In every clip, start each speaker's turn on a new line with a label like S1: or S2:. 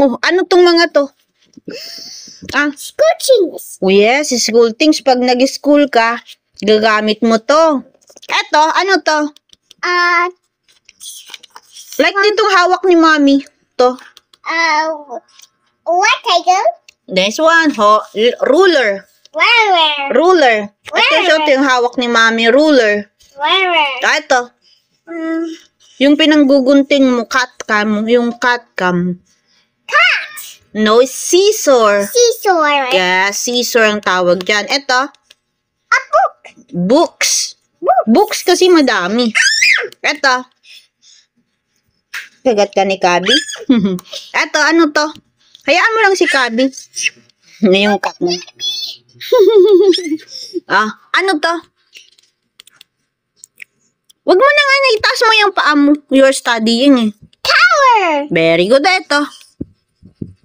S1: Oh, ano tong mga to?
S2: School things.
S1: Oh yes, school things. Pag nag-school ka, gagamit mo to. Eto, ano to? Like nitong hawak ni Mommy. To.
S2: What title?
S1: This one, ruler.
S2: Where?
S1: Ruler. Ito yung hawak ni Mommy, ruler.
S2: Where?
S1: Ito. Yung pinanggugunting mo, cat cam. Yung cat cam.
S2: Cat.
S1: No, scissor.
S2: Scissor.
S1: Yeah, scissor ang tawag dyan. Ito.
S2: A book.
S1: Books. Books kasi madami. Ito. Kagat ka ni Kabi. Ito, ano to? Hayaan mo lang si Kabi. Ano yung cat mo? Ano to? Wag mo na nga, itaas mo yung paa mo. You're studying eh.
S2: Tower.
S1: Very good. Ito.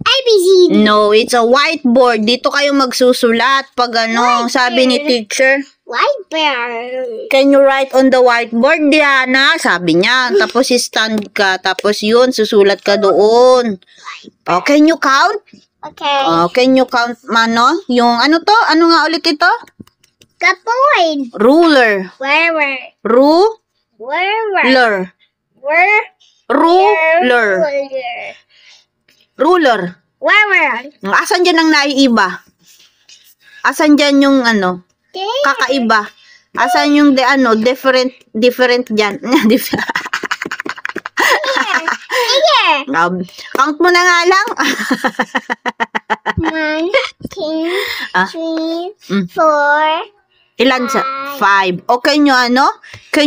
S2: ABC.
S1: No, it's a whiteboard. Dito kayo magsusulat pag ano, sabi ni teacher.
S2: Whiteboard.
S1: Can you write on the whiteboard, Diana? Sabi niya. Tapos stand ka. Tapos yun, susulat ka doon. Oh, can you count?
S2: Okay.
S1: Oh, can you count, Mano? Yung ano to? Ano nga ulit ito?
S2: Kapoid.
S1: Ruler.
S2: Where?
S1: Ruler.
S2: Where?
S1: Ruler. Ruler.
S2: Where?
S1: Asan dyan ang naiiba? Asan dyan yung ano? Kakaiba. Asan yung different dyan? Count mo na nga lang.
S2: 1, 2, 3, 4.
S1: Ilan sa? 5. O can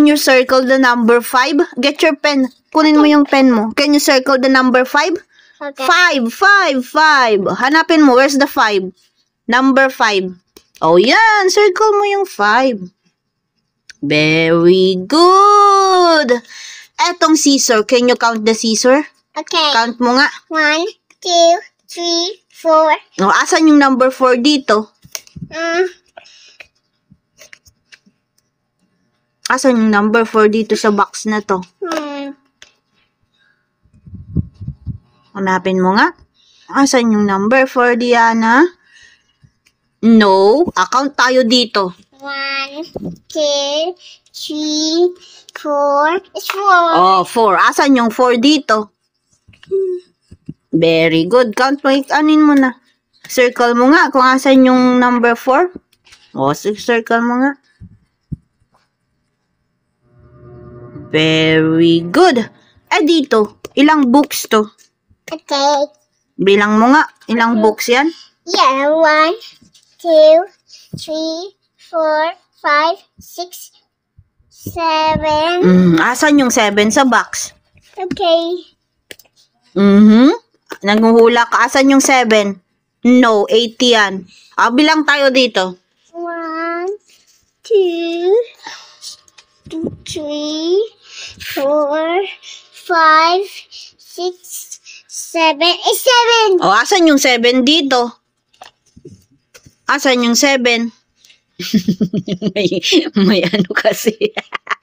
S1: you circle the number 5? Get your pen. Kunin mo yung pen mo. Can you circle the number 5?
S2: Okay.
S1: 5. Hanapin mo. Where's the 5? Number 5. Oh, yan. Circle mo yung 5. Very good. Etong scissor. Can you count the scissor?
S2: Okay.
S1: Count mo nga.
S2: 1, 2, 3, 4.
S1: O, asan yung number 4 dito? Asan yung number 4 dito sa box na to? Hanapin mo nga. Asan yung number 4, Diana? No. Account tayo dito.
S2: 1, 2, 3, 4. It's 4.
S1: Oh, 4. Asan yung 4 dito? Very good. Count mo. Anin mo na. Circle mo nga kung asan yung number 4. Oh, circle mo nga. Very good. Dito. Ilang books to?
S2: Okay.
S1: Bilang mo nga. Ilang books yan?
S2: Yeah. 1, 2, 3, 4, 5, 6, 7.
S1: Asan yung 7 sa box?
S2: Okay.
S1: Naghuhula ka. Asan yung 7? No, 8 yan. Bilang tayo dito.
S2: 1, 2, 3, 4, 5, 6, 7. 7.
S1: Asan yung 7 dito? Asan yung 7? may ano kasi.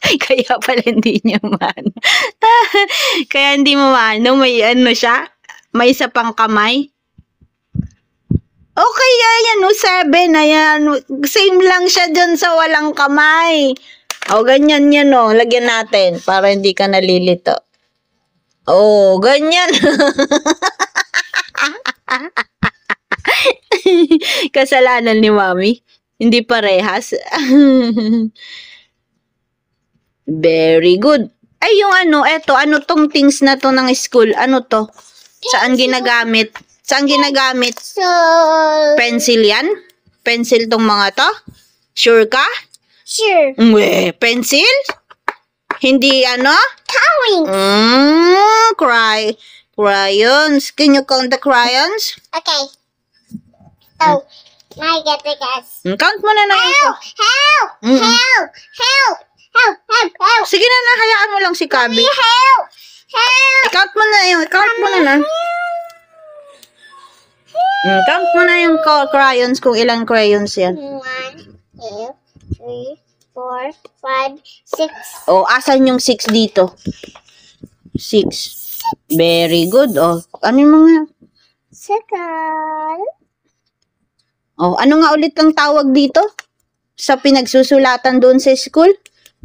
S1: Kaya pala hindi niya maano. Kaya hindi mo maano. May ano siya. May isa pang kamay. Okay, ayan o, 7. Ayan. Same lang siya dyan sa walang kamay. Ganyan yan o. Lagyan natin para hindi ka nalilito. Ganyan. Kasalanan ni Mami. Hindi parehas. Very good. Yung eto, tong things na to ng school? Ano to? Saan ginagamit?
S2: So,
S1: Pencil yan? Pencil tong mga to? Sure ka?
S2: sure.
S1: Pencil? Hindi
S2: Coloring.
S1: Crayons. Can you count the crayons?
S2: Okay. Oh, now I get the guess.
S1: Count mo na ito.
S2: Help.
S1: Sige na, hayaan mo lang si Kabi.
S2: Help.
S1: I-count mo na yun. Count mo na. Count mo na yung crayons kung ilang crayons yan.
S2: 1, 2, 3, 4, 5, 6.
S1: Asan yung 6 dito? 6. Very good. Oh, ano yung mga...
S2: Circle.
S1: Oh, ano nga ulit ang tawag dito? Sa pinagsusulatan doon sa school?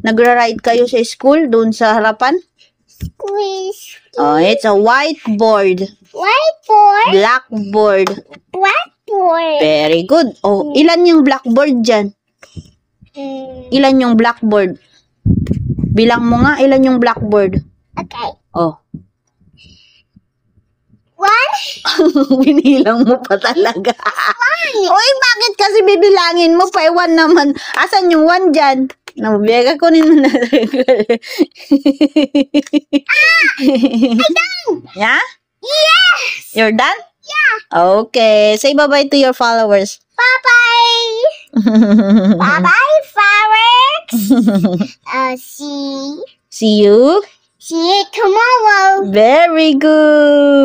S1: Nagra-write kayo sa school doon sa harapan?
S2: Squish.
S1: Oh, it's a whiteboard.
S2: Whiteboard.
S1: Blackboard.
S2: Blackboard.
S1: Very good. Oh, ilan yung blackboard dyan? Ilan yung blackboard? Bilang mo nga, ilan yung blackboard?
S2: Okay.
S1: Oh.
S2: 1.
S1: Binilang mo pa talaga. Uy, bakit kasi bibilangin mo pa? 1 naman. Asan yung 1 dyan? Nabibigay ko nino na. Yeah?
S2: Yes.
S1: You're done?
S2: Yeah.
S1: Okay. Say bye-bye to your followers.
S2: Bye-bye. Bye-bye, fireworks. See
S1: See you.
S2: you tomorrow.
S1: Very good.